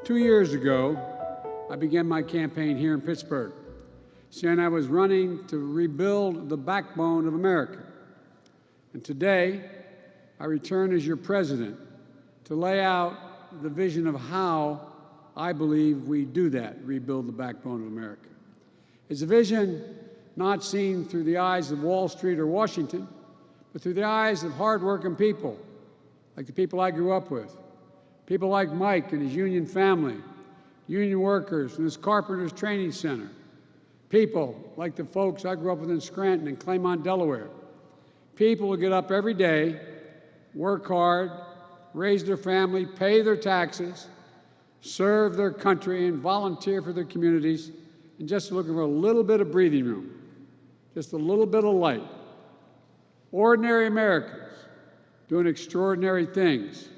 2 years ago, I began my campaign here in Pittsburgh, saying I was running to rebuild the backbone of America. And today, I return as your president to lay out the vision of how I believe we do that, rebuild the backbone of America. It's a vision not seen through the eyes of Wall Street or Washington, but through the eyes of hardworking people, like the people I grew up with. People like Mike and his union family, union workers in his Carpenters Training Center. People like the folks I grew up with in Scranton and Claymont, Delaware. People who get up every day, work hard, raise their family, pay their taxes, serve their country, and volunteer for their communities, and just looking for a little bit of breathing room, just a little bit of light. Ordinary Americans doing extraordinary things.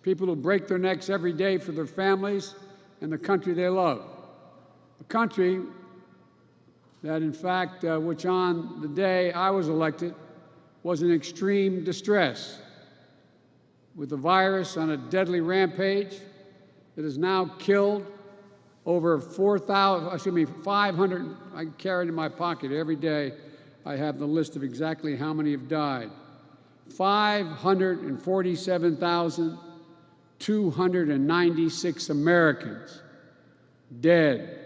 People who break their necks every day for their families and the country they love. A country that, in fact, which on the day I was elected was in extreme distress, with the virus on a deadly rampage that has now killed over 500, I carry it in my pocket every day. I have the list of exactly how many have died. 547,296 Americans dead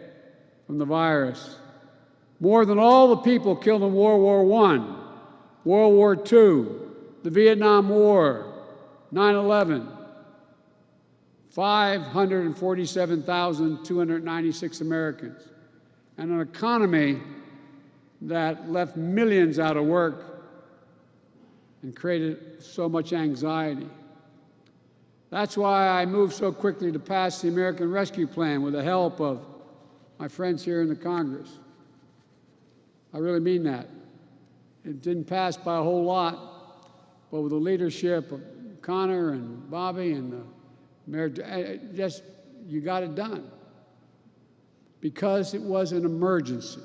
from the virus. More than all the people killed in World War I, World War II, the Vietnam War, 9/11. 547,296 Americans. And an economy that left millions out of work and created so much anxiety. That's why I moved so quickly to pass the American Rescue Plan with the help of my friends here in the Congress. I really mean that. It didn't pass by a whole lot, but with the leadership of Connor and Bobby and the Mayor, you got it done. Because it was an emergency.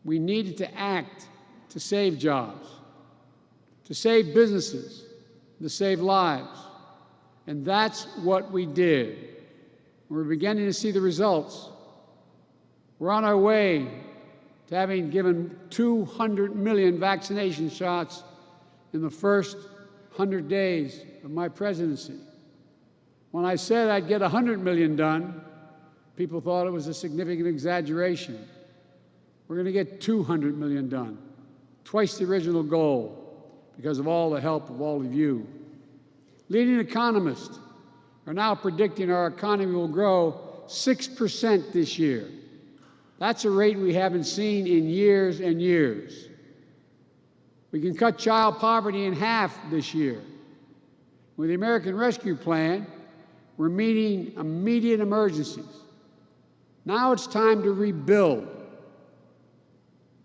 We needed to act to save jobs, to save businesses, to save lives. And that's what we did. We're beginning to see the results. We're on our way to having given 200 million vaccination shots in the first 100 days of my presidency. When I said I'd get 100 million done, people thought it was a significant exaggeration. We're going to get 200 million done, twice the original goal, because of all the help of all of you. Leading economists are now predicting our economy will grow 6% this year. That's a rate we haven't seen in years and years. We can cut child poverty in half this year. With the American Rescue Plan, we're meeting immediate emergencies. Now it's time to rebuild.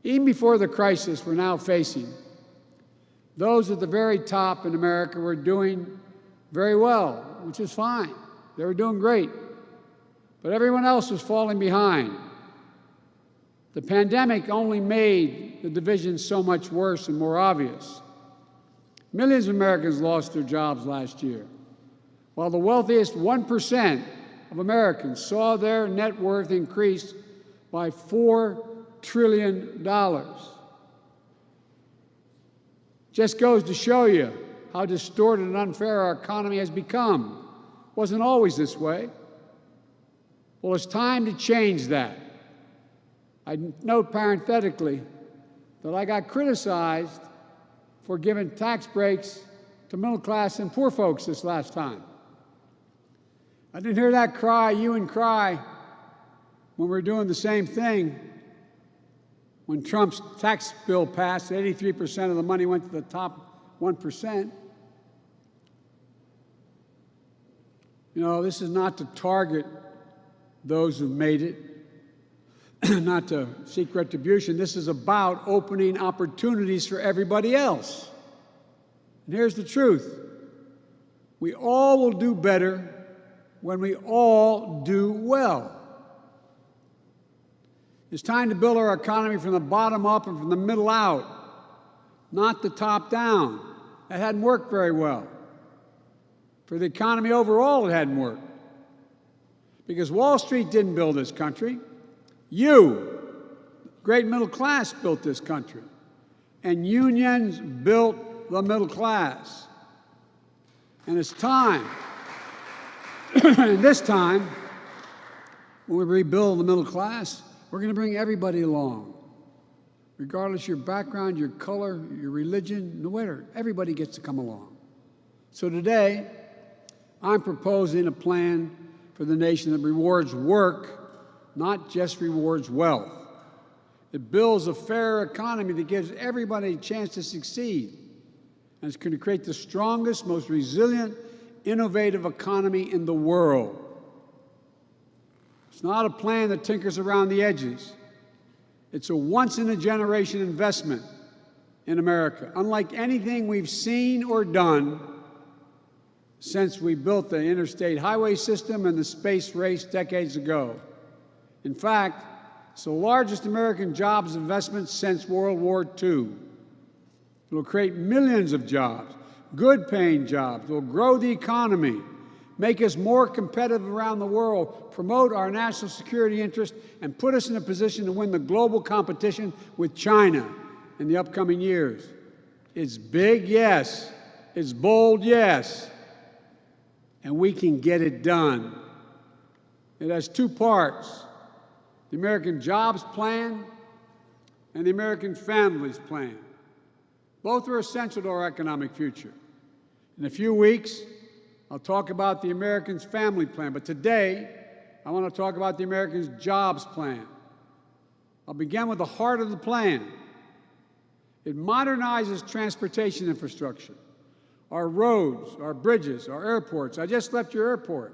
Even before the crisis we're now facing, those at the very top in America were doing very well, which is fine. They were doing great. But everyone else was falling behind. The pandemic only made the division so much worse and more obvious. Millions of Americans lost their jobs last year, while the wealthiest 1% of Americans saw their net worth increase by $4 trillion. Just goes to show you how distorted and unfair our economy has become. It wasn't always this way. Well, it's time to change that. I note parenthetically that I got criticized for giving tax breaks to middle class and poor folks this last time. I didn't hear that cry, you and cry, when we were doing the same thing. When Trump's tax bill passed, 83% of the money went to the top 1%. You know, this is not to target those who've made it, not to seek retribution. This is about opening opportunities for everybody else. And here's the truth. We all will do better when we all do well. It's time to build our economy from the bottom up and from the middle out, not the top down. That hadn't worked very well. For the economy overall, it hadn't worked. Because Wall Street didn't build this country. You, great middle class, built this country. And unions built the middle class. And it's time, and this time, when we rebuild the middle class, we're going to bring everybody along. Regardless of your background, your color, your religion, no matter, everybody gets to come along. So today, I'm proposing a plan for the nation that rewards work, not just rewards wealth. It builds a fair economy that gives everybody a chance to succeed. And it's going to create the strongest, most resilient, innovative economy in the world. It's not a plan that tinkers around the edges. It's a once-in-a-generation investment in America, unlike anything we've seen or done since we built the interstate highway system and the space race decades ago. In fact, it's the largest American jobs investment since World War II. It will create millions of jobs, good-paying jobs. It will grow the economy, make us more competitive around the world, promote our national security interests, and put us in a position to win the global competition with China in the upcoming years. It's big, yes. It's bold, yes. And we can get it done. It has two parts: the American Jobs Plan and the American Families Plan. Both are essential to our economic future. In a few weeks, I'll talk about the Americans' Family Plan, but today, I want to talk about the Americans' Jobs Plan. I'll begin with the heart of the plan. It modernizes transportation infrastructure, our roads, our bridges, our airports. I just left your airport.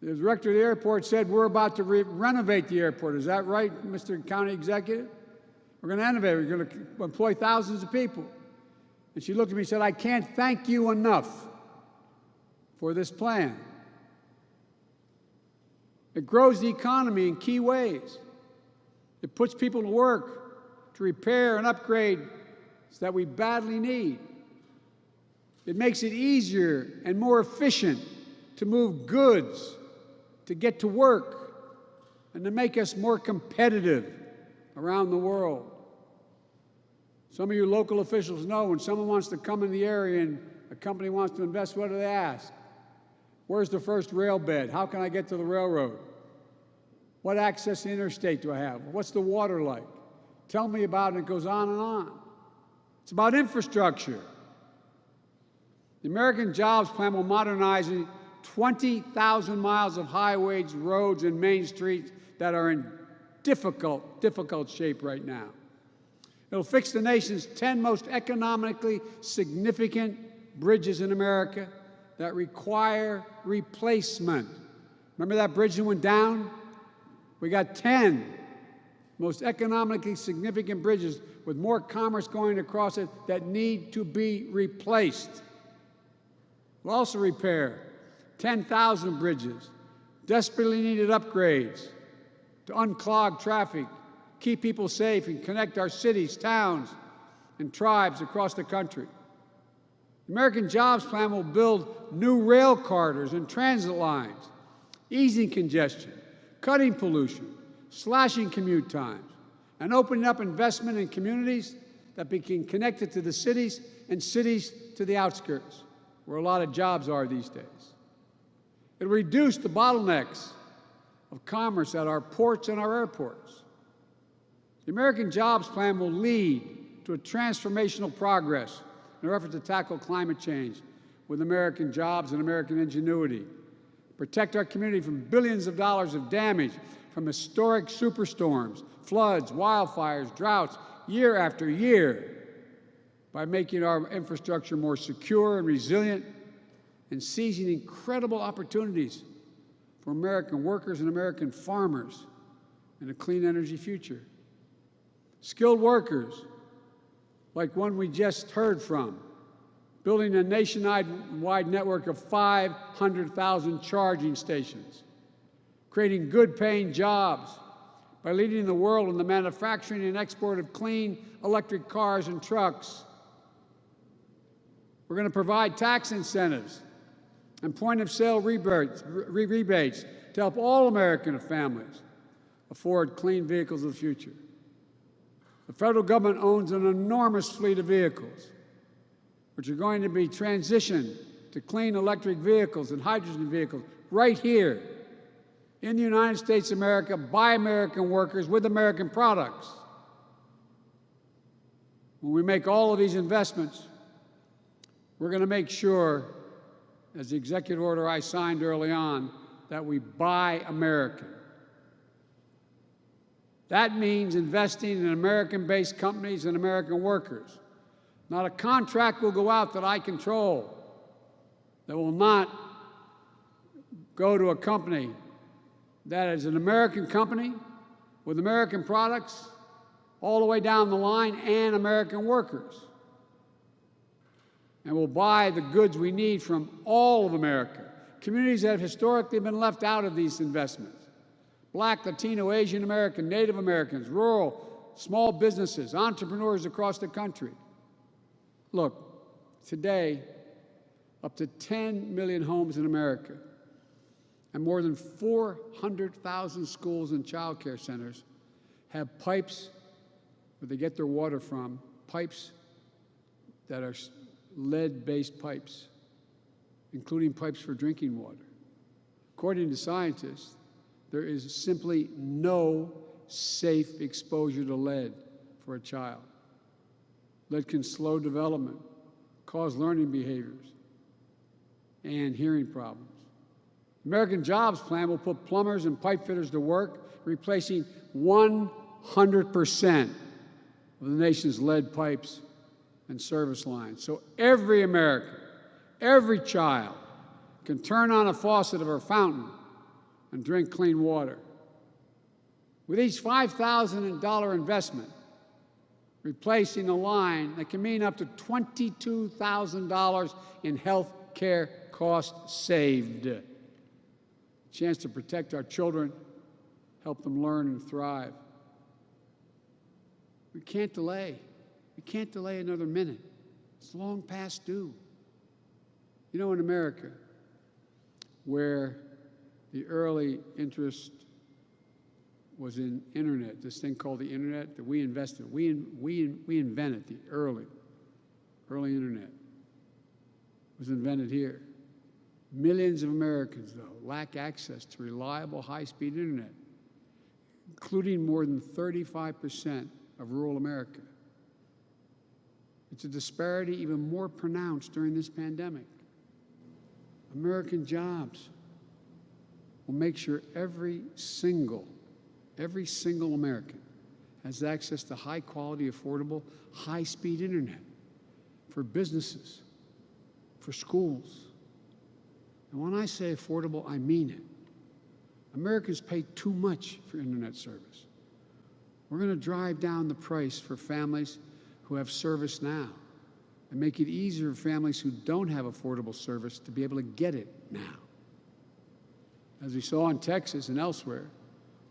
The director of the airport said we're about to renovate the airport. Is that right, Mr. County Executive? We're going to innovate. We're going to employ thousands of people. And she looked at me and said, I can't thank you enough for this plan. It grows the economy in key ways. It puts people to work to repair and upgrade that we badly need. It makes it easier and more efficient to move goods, to get to work, and to make us more competitive around the world. Some of you local officials know when someone wants to come in the area and a company wants to invest, what do they ask? Where's the first rail bed? How can I get to the railroad? What access to the interstate do I have? What's the water like? Tell me about it. It goes on and on. It's about infrastructure. The American Jobs Plan will modernize 20,000 miles of highways, roads, and main streets that are in difficult shape right now. It'll fix the nation's 10 most economically significant bridges in America that require replacement. Remember that bridge that went down? We got 10 most economically significant bridges with more commerce going across it that need to be replaced. We'll also repair 10,000 bridges, desperately needed upgrades to unclog traffic, keep people safe, and connect our cities, towns, and tribes across the country. The American Jobs Plan will build new rail corridors and transit lines, easing congestion, cutting pollution, slashing commute times, and opening up investment in communities that become connected to the cities and cities to the outskirts, where a lot of jobs are these days. It'll reduce the bottlenecks of commerce at our ports and our airports. The American Jobs Plan will lead to a transformational progress in our effort to tackle climate change with American jobs and American ingenuity, protect our community from billions of dollars of damage from historic superstorms, floods, wildfires, droughts, year after year, by making our infrastructure more secure and resilient and seizing incredible opportunities for American workers and American farmers in a clean energy future. Skilled workers, like one we just heard from, building a nationwide network of 500,000 charging stations, creating good-paying jobs by leading the world in the manufacturing and export of clean electric cars and trucks. We're going to provide tax incentives and point-of-sale rebates to help all American families afford clean vehicles of the future. The federal government owns an enormous fleet of vehicles, which are going to be transitioned to clean electric vehicles and hydrogen vehicles right here in the United States of America, by American workers, with American products. When we make all of these investments, we're going to make sure, as the executive order I signed early on, that we buy American. That means investing in American-based companies and American workers. Not a contract will go out that I control that will not go to a company that is an American company with American products all the way down the line and American workers. And we'll buy the goods we need from all of America, communities that have historically been left out of these investments. Black, Latino, Asian American, Native Americans, rural, small businesses, entrepreneurs across the country. Look, today, up to 10 million homes in America and more than 400,000 schools and child care centers have pipes where they get their water from, pipes that are lead-based pipes, including pipes for drinking water. According to scientists, there is simply no safe exposure to lead for a child. Lead can slow development, cause learning behaviors, and hearing problems. The American Jobs Plan will put plumbers and pipe fitters to work, replacing 100% of the nation's lead pipes and service lines. So every American, every child can turn on a faucet of our fountain and drink clean water. With each $5,000 investment, replacing a line that can mean up to $22,000 in health care costs saved. A chance to protect our children, help them learn and thrive. We can't delay. We can't delay another minute. It's long past due. You know, in America, where the early interest was in internet, this thing called the internet that we invested in. We invented the early internet. It was invented here. Millions of Americans, though, lack access to reliable high-speed internet, including more than 35% of rural America. It's a disparity even more pronounced during this pandemic. American Jobs will make sure every single American has access to high-quality, affordable, high-speed internet for businesses, for schools. And when I say affordable, I mean it. Americans pay too much for internet service. We're going to drive down the price for families who have service now and make it easier for families who don't have affordable service to be able to get it now. As we saw in Texas and elsewhere,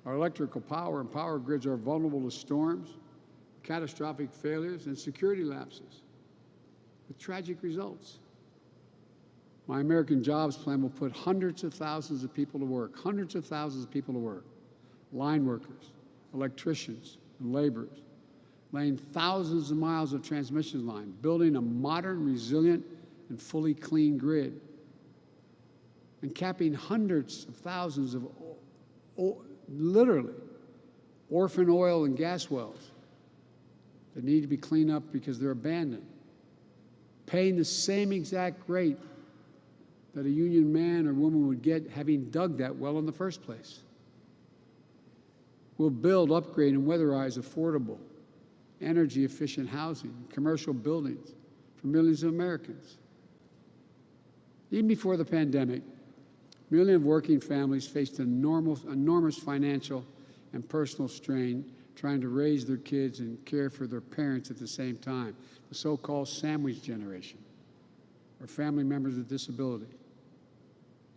our electrical power and power grids are vulnerable to storms, catastrophic failures, and security lapses, with tragic results. My American Jobs Plan will put hundreds of thousands of people to work, line workers, electricians, and laborers, laying thousands of miles of transmission line, building a modern, resilient, and fully clean grid, and capping hundreds of thousands of literally orphan oil and gas wells that need to be cleaned up because they're abandoned, paying the same exact rate that a union man or woman would get having dug that well in the first place. We'll build, upgrade, and weatherize affordable, energy-efficient housing, commercial buildings for millions of Americans. Even before the pandemic, millions of working families faced enormous financial and personal strain trying to raise their kids and care for their parents at the same time, the so-called sandwich generation, or family members with disability.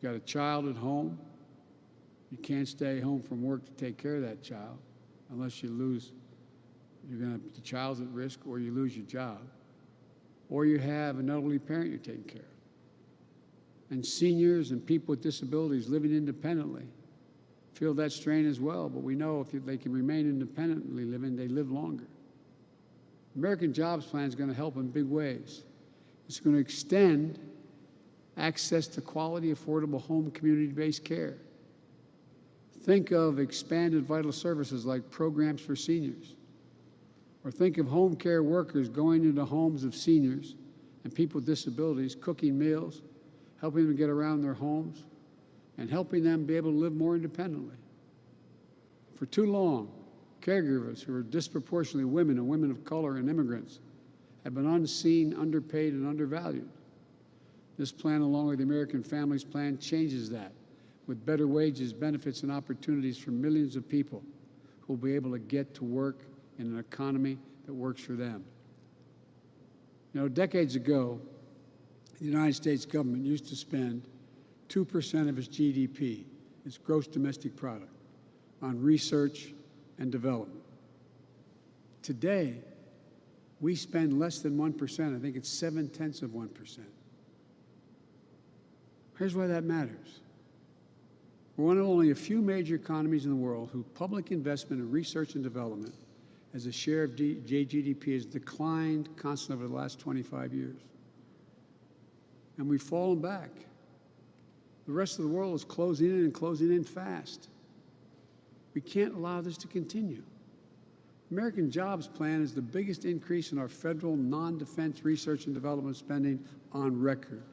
You got a child at home, you can't stay home from work to take care of that child unless you lose, the child's at risk, or you lose your job, or you have an elderly parent you're taking care of. And seniors and people with disabilities living independently feel that strain as well, but we know if they can remain independently living, they live longer. American Jobs Plan is going to help in big ways. It's going to extend access to quality, affordable home community-based care. Think of expanded vital services like programs for seniors. Or think of home care workers going into homes of seniors and people with disabilities, cooking meals, helping them get around their homes, and helping them be able to live more independently. For too long, caregivers who are disproportionately women and women of color and immigrants have been unseen, underpaid, and undervalued. This plan, along with the American Families Plan, changes that with better wages, benefits, and opportunities for millions of people who will be able to get to work in an economy that works for them. You know, decades ago, the United States government used to spend 2% of its GDP, its gross domestic product, on research and development. Today, we spend less than 1%. I think it's 0.7%. Here's why that matters. We're one of only a few major economies in the world whose public investment in research and development as a share of GDP has declined constantly over the last 25 years. And we've fallen back. The rest of the world is closing in and closing in fast. We can't allow this to continue. American Jobs Plan is the biggest increase in our federal non-defense research and development spending on record.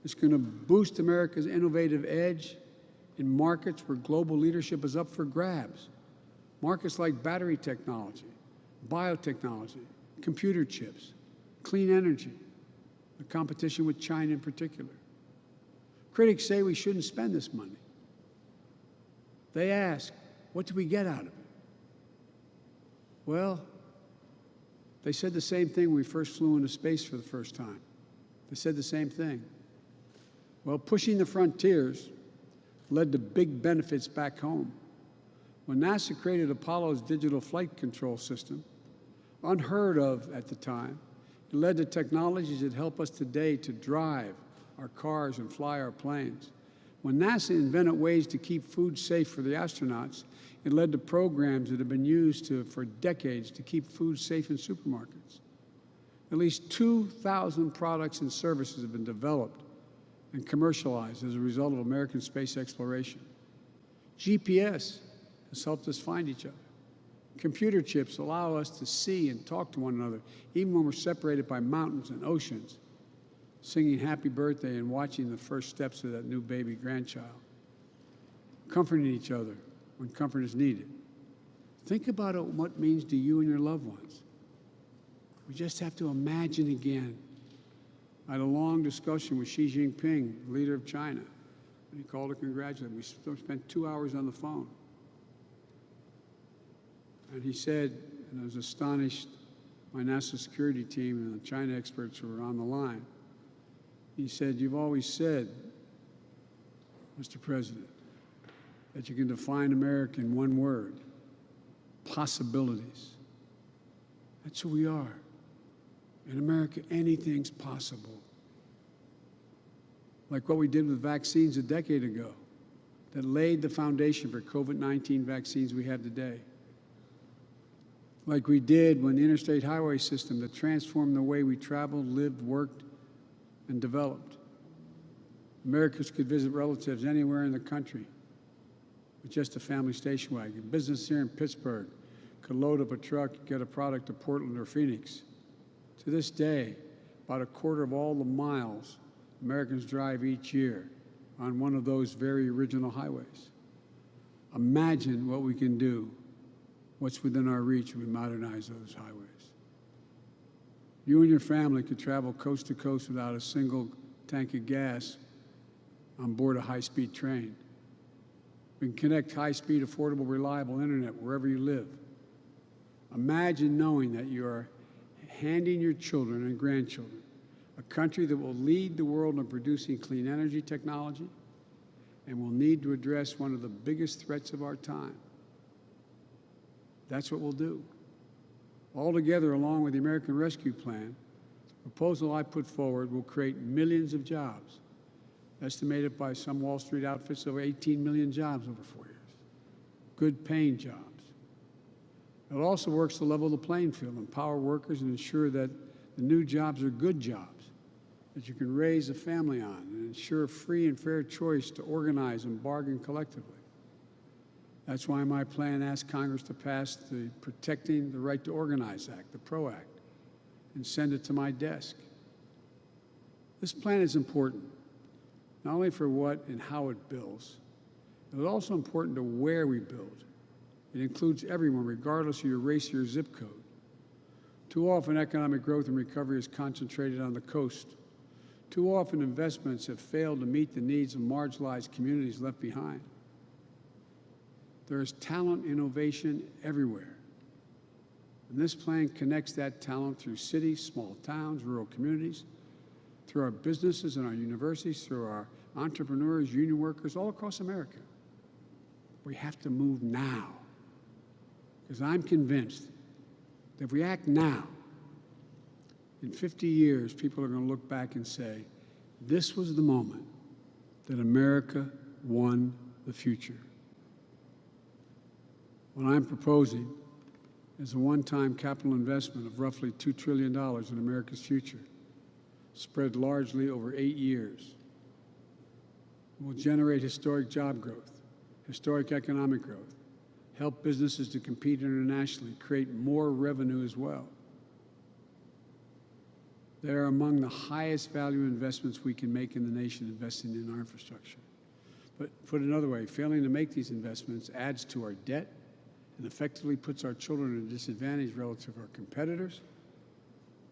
It's going to boost America's innovative edge in markets where global leadership is up for grabs. Markets like battery technology, biotechnology, computer chips, clean energy, the competition with China in particular. Critics say we shouldn't spend this money. They ask, what do we get out of it? Well, they said the same thing when we first flew into space for the first time. They said the same thing. Well, pushing the frontiers led to big benefits back home. When NASA created Apollo's digital flight control system, unheard of at the time, it led to technologies that help us today to drive our cars and fly our planes. When NASA invented ways to keep food safe for the astronauts, it led to programs that have been used for decades to keep food safe in supermarkets. At least 2,000 products and services have been developed and commercialized as a result of American space exploration. GPS has helped us find each other. Computer chips allow us to see and talk to one another, even when we're separated by mountains and oceans, singing happy birthday and watching the first steps of that new baby grandchild, comforting each other when comfort is needed. Think about what it means to you and your loved ones. We just have to imagine again. I had a long discussion with Xi Jinping, leader of China, and he called to congratulate me. We spent 2 hours on the phone. And he said, and I was astonished, my national security team and the China experts who were on the line, he said, you've always said, Mr. President, that you can define America in one word, possibilities. That's who we are. In America, anything's possible. Like what we did with vaccines a decade ago that laid the foundation for COVID-19 vaccines we have today. Like we did when the interstate highway system that transformed the way we traveled, lived, worked, and developed. Americans could visit relatives anywhere in the country with just a family station wagon. Business here in Pittsburgh could load up a truck, get a product to Portland or Phoenix. To this day, about a quarter of all the miles Americans drive each year on one of those very original highways. Imagine what we can do, what's within our reach if we modernize those highways. You and your family could travel coast to coast without a single tank of gas on board a high-speed train. We can connect high-speed, affordable, reliable internet wherever you live. Imagine knowing that you are handing your children and grandchildren a country that will lead the world in producing clean energy technology and will need to address one of the biggest threats of our time. That's what we'll do. Altogether, along with the American Rescue Plan, the proposal I put forward will create millions of jobs estimated by some Wall Street outfits over 18 million jobs over 4 years, good paying jobs. It also works to level the playing field, empower workers, and ensure that the new jobs are good jobs that you can raise a family on, and ensure free and fair choice to organize and bargain collectively. That's why my plan asks Congress to pass the Protecting the Right to Organize Act, the PRO Act, and send it to my desk. This plan is important, not only for what and how it builds, it is also important to where we build. It includes everyone, regardless of your race or your zip code. Too often, economic growth and recovery is concentrated on the coast. Too often, investments have failed to meet the needs of marginalized communities left behind. There is talent, innovation everywhere. And this plan connects that talent through cities, small towns, rural communities, through our businesses and our universities, through our entrepreneurs, union workers, all across America. We have to move now, because I'm convinced that if we act now, in 50 years, people are going to look back and say, this was the moment that America won the future. What I'm proposing is a one-time capital investment of roughly $2 trillion in America's future, spread largely over 8 years. It will generate historic job growth, historic economic growth, help businesses to compete internationally, create more revenue as well. They are among the highest value investments we can make in the nation, investing in our infrastructure. But put another way, failing to make these investments adds to our debt and effectively puts our children at a disadvantage relative to our competitors.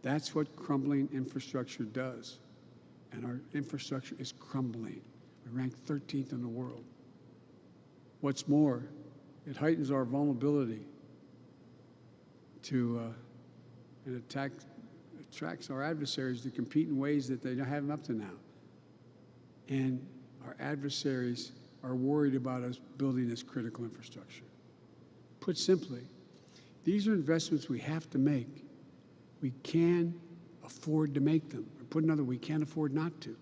That's what crumbling infrastructure does. And our infrastructure is crumbling. We rank 13th in the world. What's more, it heightens our vulnerability to and attracts our adversaries to compete in ways that they haven't up to now. And our adversaries are worried about us building this critical infrastructure. Put simply, these are investments we have to make. We can afford to make them. Or put another, we can't afford not to.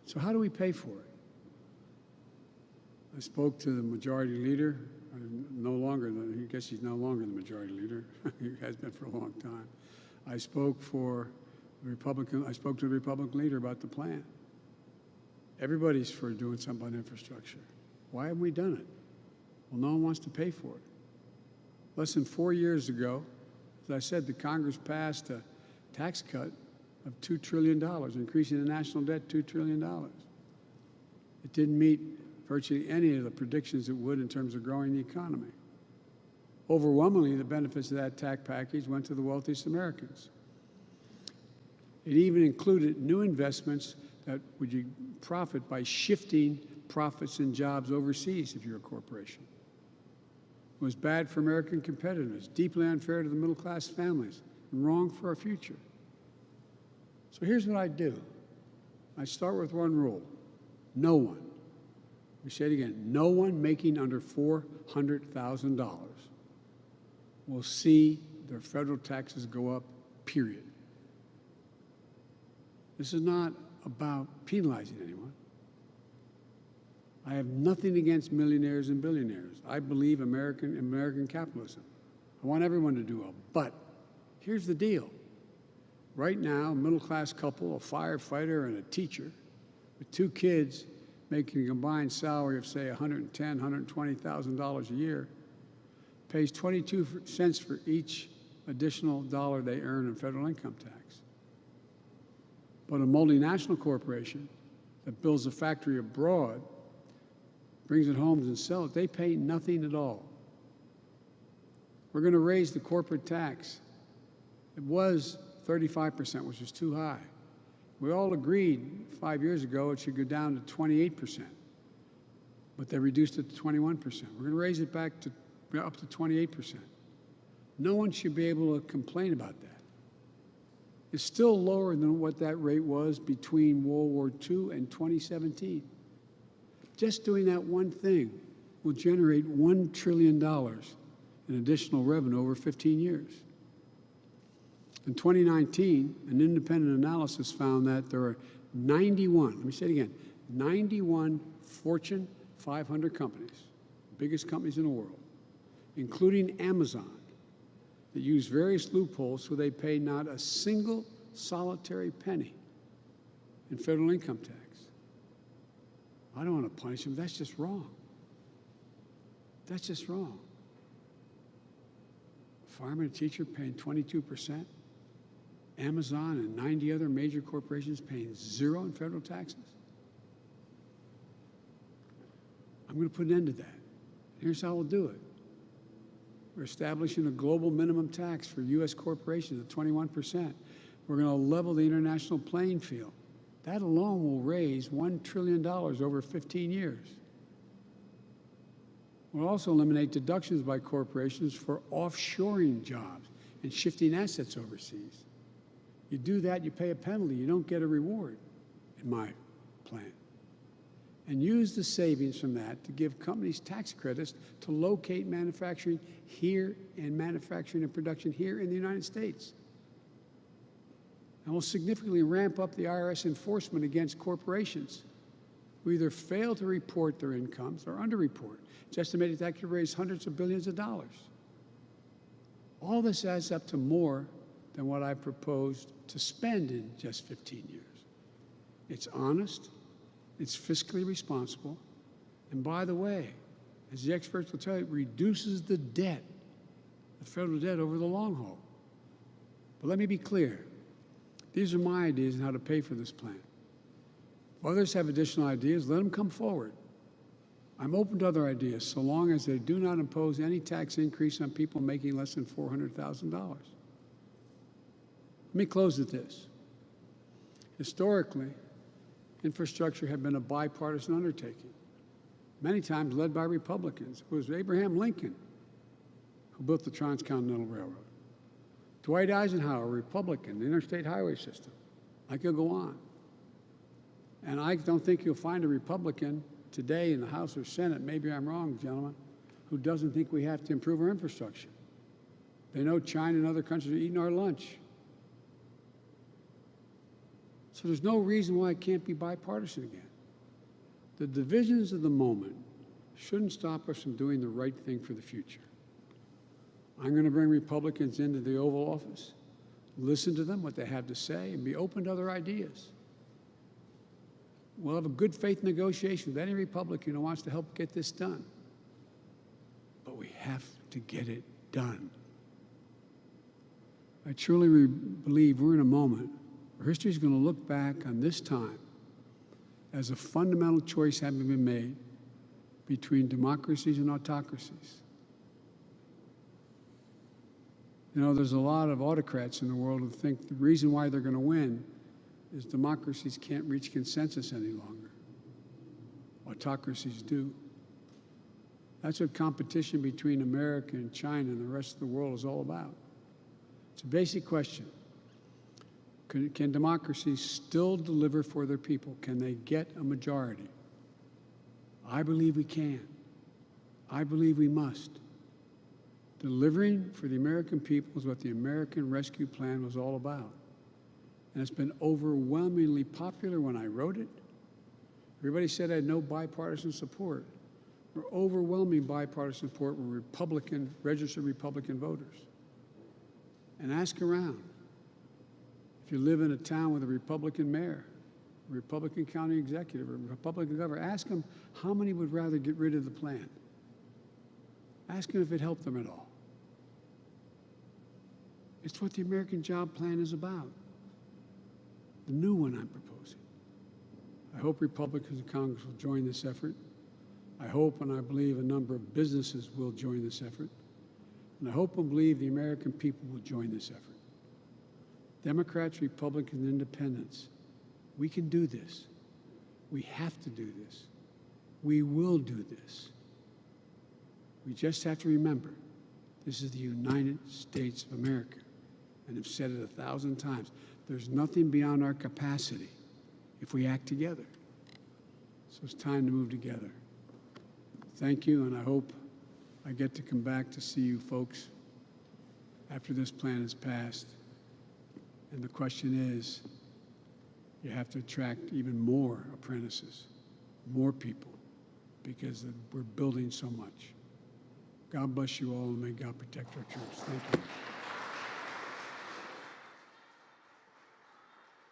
So how do we pay for it? I spoke to the majority leader, I guess he's no longer the majority leader. He has been for a long time. I spoke to the Republican leader about the plan. Everybody's for doing something on infrastructure. Why haven't we done it? Well, no one wants to pay for it. Less than 4 years ago, as I said, the Congress passed a tax cut of $2 trillion, increasing the national debt $2 trillion. It didn't meet virtually any of the predictions it would in terms of growing the economy. Overwhelmingly, the benefits of that tax package went to the wealthiest Americans. It even included new investments that would profit by shifting profits and jobs overseas if you're a corporation. It was bad for American competitiveness, deeply unfair to the middle-class families, and wrong for our future. So here's what I do. I start with one rule. No one, we say it again, no one making under $400,000 will see their federal taxes go up, period. This is not about penalizing anyone. I have nothing against millionaires and billionaires. I believe American capitalism. I want everyone to do well. But here's the deal. Right now, a middle-class couple, a firefighter and a teacher, with 2 kids making a combined salary of, say, $110,000, $120,000 a year, pays 22 cents for each additional dollar they earn in federal income tax. But a multinational corporation that builds a factory abroad, brings it home and sells it, they pay nothing at all. We're going to raise the corporate tax. It was 35%, which was too high. We all agreed 5 years ago it should go down to 28%, but they reduced it to 21%. We're going to raise it back to up to 28%. No one should be able to complain about that. It's still lower than what that rate was between World War II and 2017. Just doing that one thing will generate $1 trillion in additional revenue over 15 years. In 2019, an independent analysis found that there are 91, let me say it again, 91 Fortune 500 companies, biggest companies in the world, including Amazon, that use various loopholes so they pay not a single solitary penny in federal income tax. I don't want to punish them. That's just wrong. That's just wrong. Farmer and teacher paying 22%. Amazon and 90 other major corporations paying 0 in federal taxes. I'm going to put an end to that. Here's how we'll do it. We're establishing a global minimum tax for U.S. corporations at 21%. We're going to level the international playing field. That alone will raise $1 trillion over 15 years. We'll also eliminate deductions by corporations for offshoring jobs and shifting assets overseas. You do that, you pay a penalty. You don't get a reward, in my plan. And use the savings from that to give companies tax credits to locate manufacturing here and manufacturing and production here in the United States. And we'll significantly ramp up the IRS enforcement against corporations who either fail to report their incomes or underreport. It's estimated that could raise hundreds of billions of dollars. All this adds up to more than what I proposed to spend in just 15 years. It's honest, it's fiscally responsible, and by the way, as the experts will tell you, it reduces the debt, the federal debt over the long haul. But let me be clear. These are my ideas on how to pay for this plan. If others have additional ideas, let them come forward. I'm open to other ideas, so long as they do not impose any tax increase on people making less than $400,000. Let me close with this. Historically, infrastructure had been a bipartisan undertaking, many times led by Republicans. It was Abraham Lincoln who built the Transcontinental Railroad. Dwight Eisenhower, Republican, the interstate highway system. I could go on. And I don't think you'll find a Republican today in the House or Senate, maybe I'm wrong, gentlemen, who doesn't think we have to improve our infrastructure. They know China and other countries are eating our lunch. So there's no reason why it can't be bipartisan again. The divisions of the moment shouldn't stop us from doing the right thing for the future. I'm going to bring Republicans into the Oval Office, listen to them, what they have to say, and be open to other ideas. We'll have a good faith negotiation with any Republican who wants to help get this done. But we have to get it done. I truly believe we're in a moment where history is going to look back on this time as a fundamental choice having been made between democracies and autocracies. You know, there's a lot of autocrats in the world who think the reason why they're going to win is democracies can't reach consensus any longer. Autocracies do. That's what competition between America and China and the rest of the world is all about. It's a basic question. Can democracies still deliver for their people? Can they get a majority? I believe we can. I believe we must. Delivering for the American people is what the American Rescue Plan was all about. And it's been overwhelmingly popular when I wrote it. Everybody said I had no bipartisan support. We're overwhelming bipartisan support with Republican, registered Republican voters. And ask around. If you live in a town with a Republican mayor, a Republican county executive, or a Republican governor, ask them how many would rather get rid of the plan. Ask them if it helped them at all. It's what the American Job Plan is about. The new one I'm proposing. I hope Republicans in Congress will join this effort. I hope and I believe a number of businesses will join this effort. And I hope and believe the American people will join this effort. Democrats, Republicans, and Independents, we can do this. We have to do this. We will do this. We just have to remember, this is the United States of America. And I've said it 1,000 times. There's nothing beyond our capacity if we act together. So it's time to move together. Thank you, and I hope I get to come back to see you folks after this plan is passed. And the question is, you have to attract even more apprentices, more people, because we're building so much. God bless you all, and may God protect our troops. Thank you.